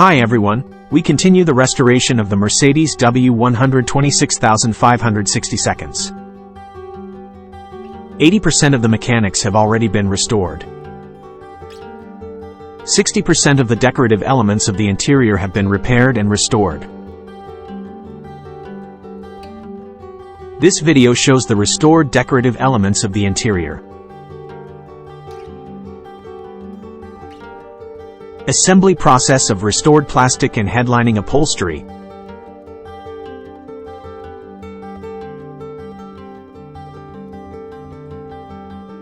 Hi everyone, we continue the restoration of the Mercedes W126 seconds. 80% of the mechanics have already been restored. 60% of the decorative elements of the interior have been repaired and restored. This video shows the restored decorative elements of the interior. Assembly process of restored plastic and headlining upholstery.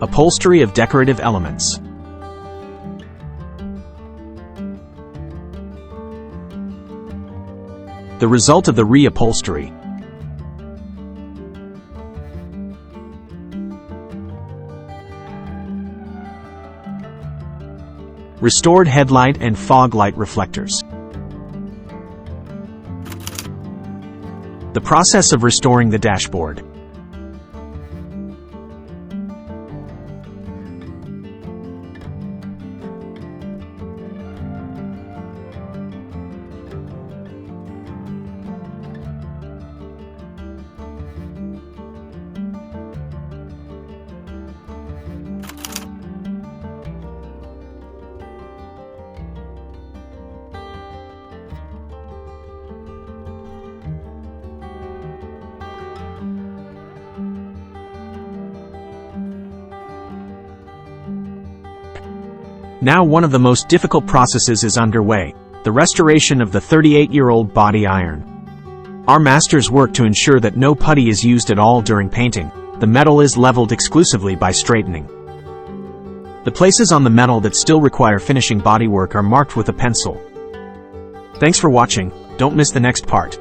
Upholstery of decorative elements. The result of the reupholstery. Restored headlight and fog light reflectors. The process of restoring the dashboard. Now one of the most difficult processes is underway, the restoration of the 38-year-old body iron. Our masters work to ensure that no putty is used at all during painting. The metal is leveled exclusively by straightening. The places on the metal that still require finishing bodywork are marked with a pencil. Thanks for watching, don't miss the next part.